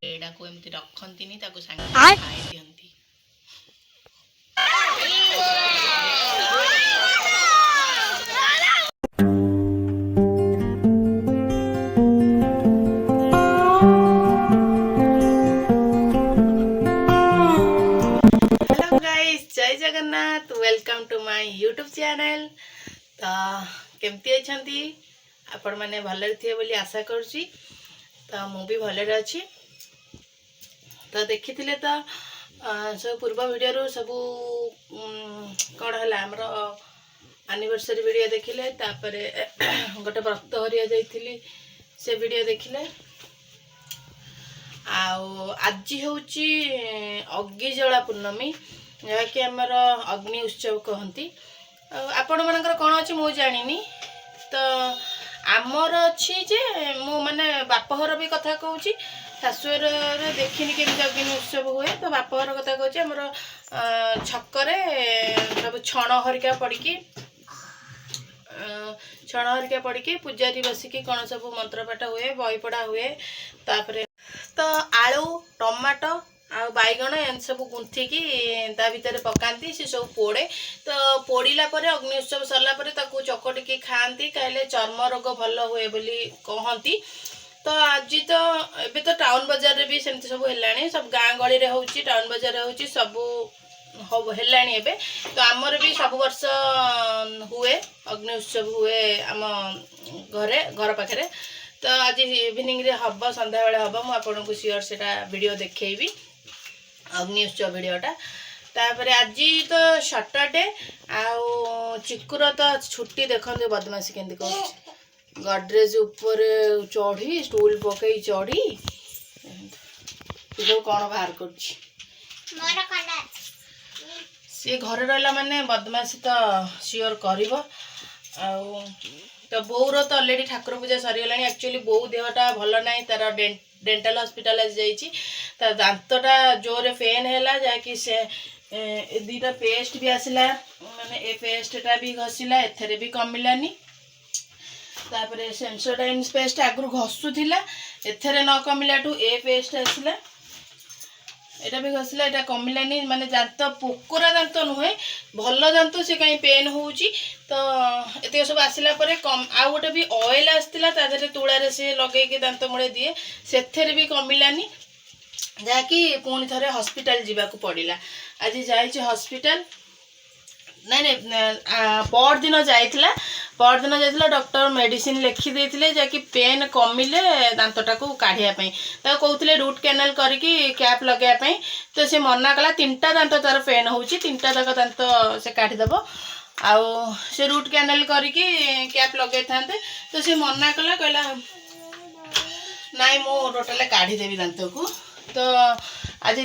एडाको एमती रखंतीनी ताको संगे खाई दियंती। हेलो गाइस, जय Jagannath, welcome to my YouTube channel. तो केमती अछंती आपण माने भलरे थिए बोली आशा करूची। तो मु भी भलरे अछि। तो देखिथिले तो सब पूर्व वीडियो सब कौन है आमर एनिवर्सरी वीडियो देखिले, तापरे गोटे व्रत हरिया जाइथिली से वीडियो देखिले। आज होची अग्निजला पूर्णमी, जहाँकि आमर अग्नि उत्सव कहती। आपण मानकर कौन अच्छी मु जानी। तो आमर अच्छी जे मु माने बापहर भी कथा कहूँ, शाशुर देखनी केमी अग्नि उत्सव हुए। तो बापहर कथा कहूँ, आमर छकरे सब छण हरिका पड़ी पूजारी बसिकी कौन सब मंत्रपाठ हुए, बही पढ़ा हुए। तापरे तो आलू टमाटो आ बैगण एम सब गुंथिकी ता भितर पकाती, से सब पोड़े। तो पोड़िला परे अग्नि उत्सव सरला परे ताकू चकटिकी खाती, कहले चर्म रोग भल हुए बोली कहती। तो आज तो एबे तो टाउन बाजार रे भी सेमती सब हेलाणी, सब गाँ गली रे होउची, टाउन बाजार रे होउची, सब हेलाणी एबे। तो आमर भी सब वर्ष हुए अग्नि उत्सव हुए आम घरे घर पाखरे। तो आज इवनिंग रे हब, संध्या बेले हब, मु आपन को सियोर सेटा वीडियो देखैबी अग्नि उत्सव वीडियोटा। तापर आज तो सैटरडे आउ चिकुर तो छुट्टी देखते बदमाशी केंदी कर गडरेज ऊपर चढ़ी स्टूल पकई चढ़ी जो कौन बाहर कर सी घर रहा माने बदमाशी तो सियोर कर। तो बोर तो अलरेडी ठाकुर पूजा सरीगला। एक्चुअली बो देहटा भल ना, तार डेंटाल हॉस्पिटल जाइए। दांतटा जोरे पेन है, जहाँकि से दीटा पेस्ट भी आसला, माने ए पेस्टा भी घसीला, एथरे भी कमिलानी। तापरे सेंसोडाइन पेस्ट आगु घसुला, एथरे न कमिलाठू ए पेस्ट आसला, एटा भी घसला, एटा कमिलानी। माने दांत पोकोरा दांत नुहे, भल दांत से कहीं पेन होउची। तो एत सब आसला परे कम आ गोटे भी ऑयल आसला, तादरे तुलारे से लगे के दांत मूले दिए, सेथरे भी कमिलानी, जहाँकि पुणी थे हॉस्पिटल जावाक पड़ा। आज जाइए हॉस्पिटल, नहीं परदिन जाइला डॉक्टर मेडिसिन लिखि देते, जहाँकि पेन कमिले दांतटा को काढ़ापी कहते रूट कैनाल करके कैप लगापी। तो से मना कला, 3टा दांत तार पेन हो, 3टा तक दांत से काढ़ीदेव आउ से रूट कैनाल करके कैप लगे था। तो से मना कला, कहला नाई मु टोटाल काढ़ीदेवी दांत को। तो आज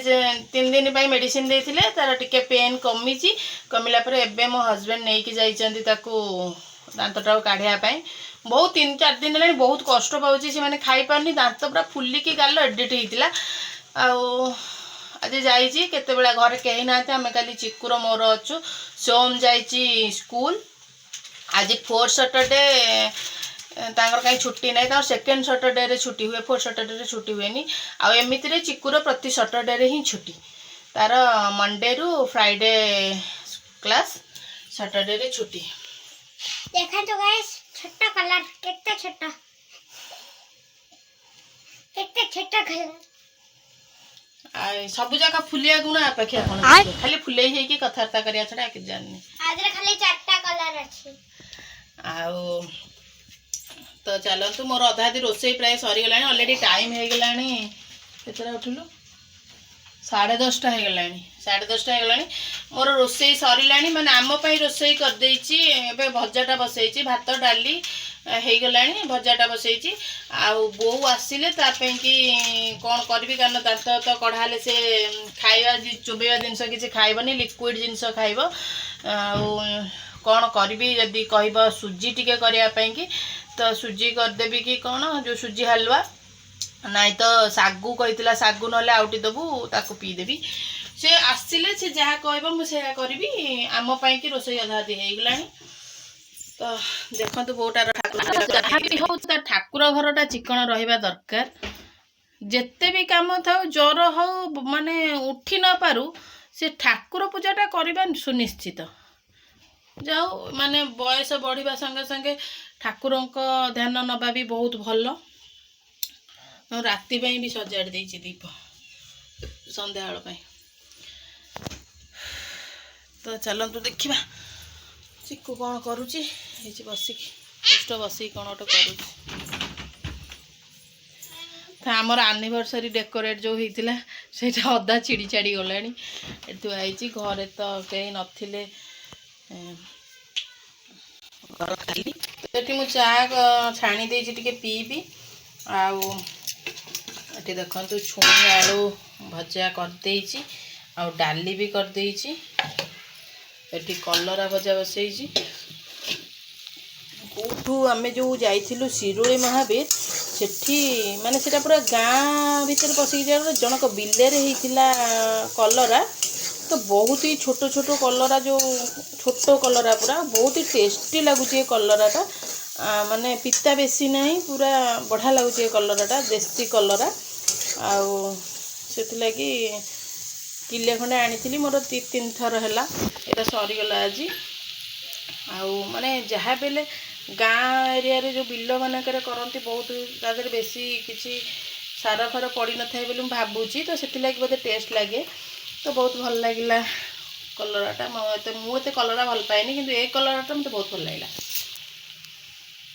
3 दिन मेडिसिन देते, तार टिके पेन कमिला पर एबे मो हस्बैंड नहीं कि जाइछंती ताकू दांतटा काढ़ापी। बहुत 3-4 दिन है बहुत कष्ट पाऊँ, से मैंने खाई पारनी, दांत पूरा फुलिकी गाल एडिट होता। आज जाइए केते बेला घरे कहीं ना, आम खाली चिकुर मोर अच्छु, सोम जाइए स्कूल। आज 4th सैटरडे तांकर कहीं छुट्टी नहीं, तार 2nd सैटरडे रे छुट्टी हुए, 4th सैटरडे रे छुट्टी हुए। आ एमिति रे चिकुर प्रति सैटरडे रे ही छुट्टी, तार मंडे रु फ्राइडे क्लास, सैटरडे रे छुट्टी। देखा तो गाइस छोटा कलर, कितना छोटा कलर। सब जगह फुलिया गुण अपेक्षा कौन, खाली फुले ही की कथबार्ता करिया छड़ा कि जाननी। आज रे खाली 4टा कलर अछि। आउ तो चलतु, मोर अधा दी रोसई प्राय सरीगला, अलरेडी टाइम हो गला। केतरा उठिलु 10:30 हो गला, 10:30 हो गला। मोर रोसई सरीला, माने आम पई रोसई कर देछि। एबे भजाटा बसैछि, भात डाली हो गला, भजाटा बसैछि। आउ बो आसिले तापई कि कोन करबी, कारण दांत तो कढ़ाले से खाइबा चुबेबा जिनस किछि खाइबनी, लिक्विड जिनस खाइबो। आउ कौन करी जदि कह सुजी टिके करने, तो सुजी करदेवी कि कौन जो सुजी हलवा, नाई तो सागु कही सागु ना आउटी देबू ताकू पीदेवी। से आसिले से जहाँ कह मुझे करी आम पाई रोसई अधा अधी हो गला। तो देखो बोटार ठाकुर ठाकुर घरटा चिकन रहा दरकार जेते भी काम था ज्वर हो माने उठी न पारू से ठाकुर पूजाटा करवा सुनिश्चित जाओ माने बयस बढ़िया संगे संगे ठाकुरों ध्यान नवा भी बहुत भल राति भी सजाड़ देछि दीप संध्या तो चलतु देखा चिक्कू कौन करुच्ची बसिकी दुष्ट बसिकी कौन गोटे करुच्ची आमर एनिवर्सरी डेकोरेट जो होता से अदा चिड़ी चाड़ी गला थुआई घरे तो कहीं नथिले घर खाली तो मु चा छाणी देछि टिके पीबी आउ ये देखो छुई आलू भजा कर आउ डाली भी कर ये कलरा भजा बसई कौटू आम जो जाइलु शिरोली महावीर सेठी माने सेटा पूरा गाँ भीतर पशिक जाए जनक बिले कलरा तो बहुत ही छोट छोट कलरा जो छोट कलरा पूरा बहुत ही टेस्टी लगुच कलराटा माने पिता बेसी नहीं पूरा बढ़िया लगुच कलराटा देसी कलरा आउ से लगी किले खंडे आनी मोर 3 थर है यहाँ सरीगला आज आउ माने जहाँ बेले गाँ एरिया रे जो बिल मानक करती बहुत तादर बेसी किसी सार फार पड़ न था बोली भावुची तो से बोधे टेस्ट लगे तो बहुत भल लगे कलराटा मुझे कलरा भल पाएनि कि ये कलराटा मत बहुत भल लगे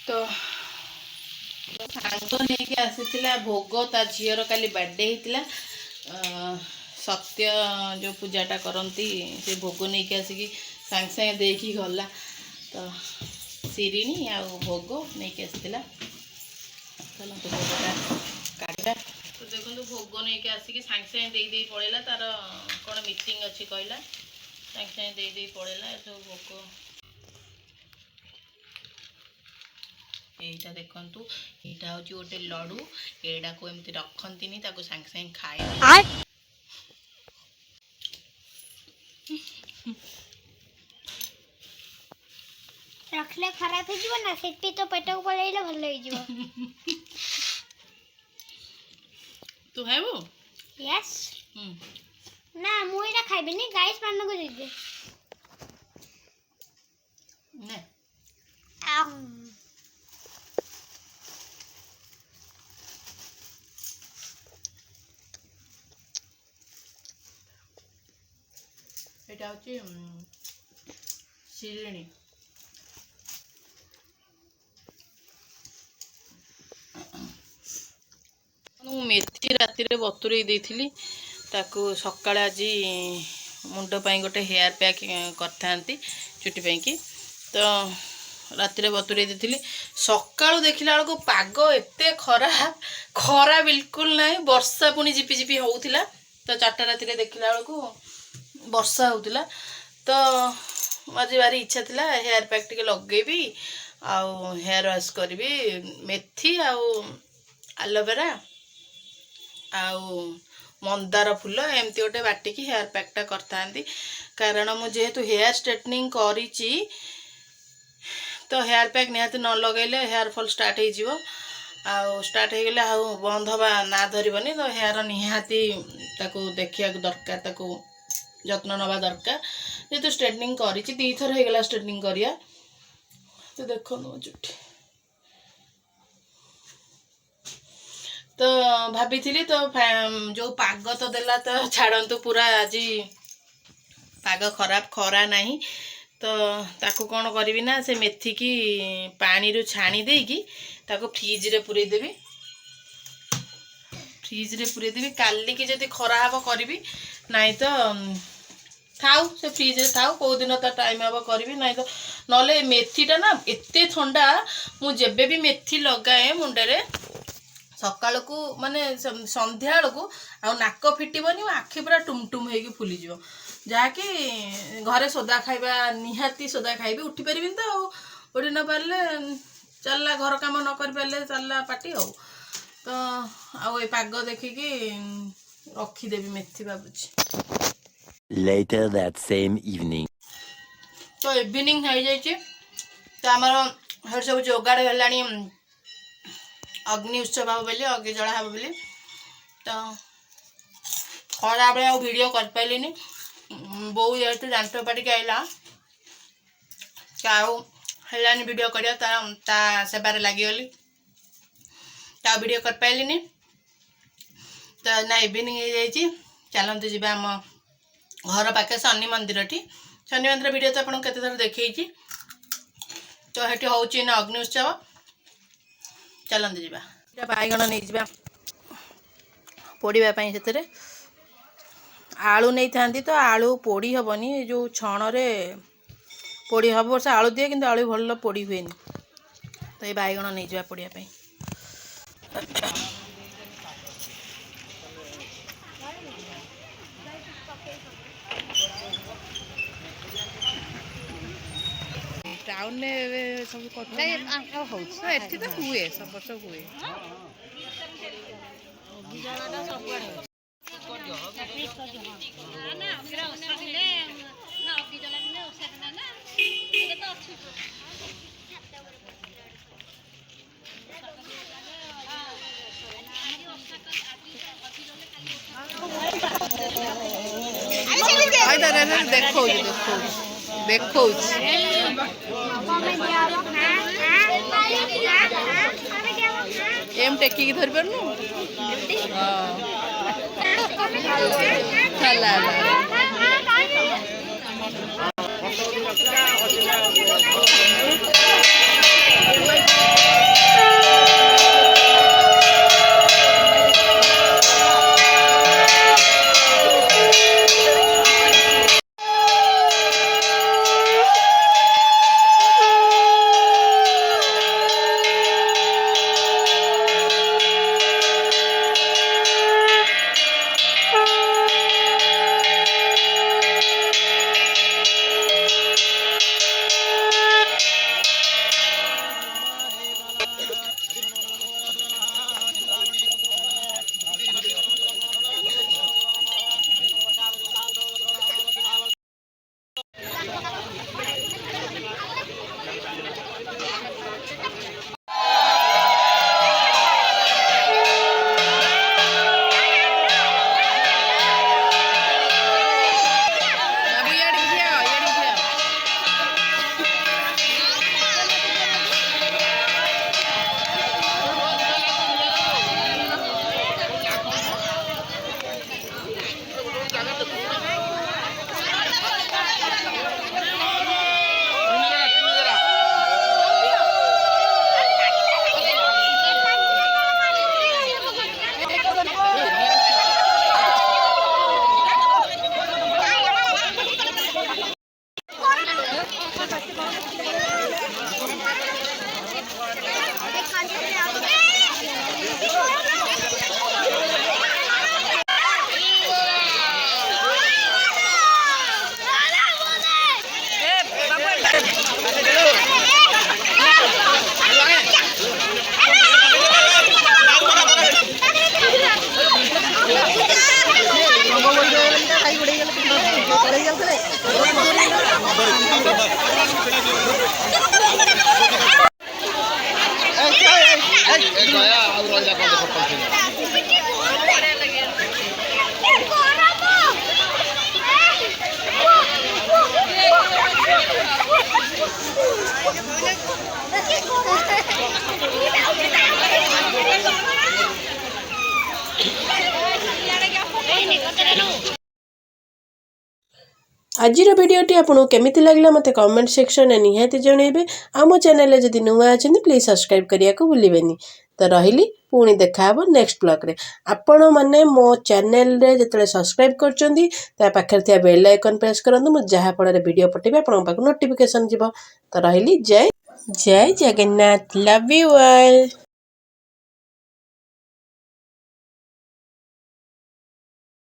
तो सांग नहीं आसी भोग ता झीर काली बर्थडे होता सत्य जो पूजाटा करती से भोग नहीं कि आसिकी सांग सांगे देकी गला तो सिरिणी आ भोग नहीं आसाला चलते भोगटा काटा तो देखो भोग नहीं आसिकी सांगे सांगे दे पड़ेगा तार कौन मीटिंग अच्छी कहला सांगे सांगे दे पड़ेगा जो भोग यहीटा देखु यहाँ हूँ गोटे लडू एटा को एमती रखती सांगे सांगे खाए रखले खराब हो ना सेठी तो पेट को पड़ेले भल हो तू है वो यस ना मु एटा खाइबे नहीं गाइस मान को दे दे ने एटा होची शिरिणी मेथी राति रे बतुरई देथिली ताकू सकाळ आज मुंड पाई गोटे हेयर पैक करथांती चुटी पाई की तो राति रे बतुरई देथिली सकाळू देखिला बेलको पाग एते खरा बिल्कुल नहीं वर्षा पुनी झिपी झिपी होउथिला तो 4टा राति रे देखिला बेलको वर्षा होउथिला तो आज भारी इच्छा थिला हेयर पैक टिके लगेबी आउ हेयर वाश करबी मेथी आउ एलोवेरा आउ मंदार फूल एमती गोटे बाटिकी हेयर पैकटा करथांती कारण मु जेहेतु हेयर स्ट्रेटनिंग करिची तो हेयर पैक निहाती न लगेले हेयर फॉल स्टार्ट हो जिवो आउ स्टार्ट हो गले आउ बंद हवा ना धरबनी तो हेयर निहाती ताको देखिया दरकार ताको जत्न नवा दरकार जेहेतु स्ट्रेटनिंग करिची 2 थर हो गला स्ट्रेटनिंग करिया तो देखो नो जुठी तो भाभी तो जो पाग तो देला तो छाड़ंतु पूरा आज पाग खराब खरा नहीं तो ताकू कौन करी ना से मेथी की पानी रू छाणी देकी ताको फ्रिज रे पुरे देबी काली की जदी खरा हबो करबी नहीं तो थाउ से फ्रिज रे थाउ को दिन ता टाइम हबो करबी नहीं तो नले मेथीटा ना एते ठंडा मु जेबे भी मेथी लगाए मुंडे रे सकाल को माने संध्या को आ नाक फिटबनी आखि पूरा टुमटुम होगी फुलीज जहाँकि घरे सोदा खाइबा निहाती सोदा खाइबी उठी पारि तो उठी न पारे चलला घर काम न कर पारे चलला पार्टी हो तो आउ पाग देखिकी रखीदेवी मेथी भावुची Later that same evening. तो इवनिंग हो जाइए तो आमर हर सब जोगाड़ है अग्नि उत्सव हम बोली अग्नि जला हम बोली तो खरा बेले आ वीडियो कर पाइलिनी बो जेहतु जांट पाटिक आइला आनी वीडियो कर सेबार लगिगली तो वीडियो कर पाइलिनी तो ना इवनिंग हो जाए चलते जी आम घर पाखे शनि मंदिर शनि मंदिर वीडियो तो आपको केते थर देखी तो ये हूँ ना अग्नि उत्सव चलते जी बैगण नहीं जा पोड़ापी से आलू नहीं था तो आलू पोड़ी हेनी जो छण रे पोड़ी हम वर्ष आलू दिए कि आलू भल पोड़ी हुए तो ये बैगण नहीं जा पोड़ापी टाउन में सब एठी तो हुए सब वर्ष हुए देखो देखो एम टेकी धर पार आजिर भिडियोटी आपको केमिति लगला मते कमेंट सेक्शन में निहाती जनइबे। आम चैनल जदि नुआ अछंती प्लीज सब्सक्राइब करिया को भूलिबेनी। तो रहिली पुणी देखा हबो नेक्स्ट ब्लॉग रे। आपण माने मो चैनल रे जतले सब्सक्राइब करचंदी ता पाखर थिया बेल आइकन प्रेस करंतु मु जहा पड़े वीडियो पठेबे आपण पाक नोटिफिकेशन जिवो। तो रहिली जय जय जगन्नाथ लव यू ऑल।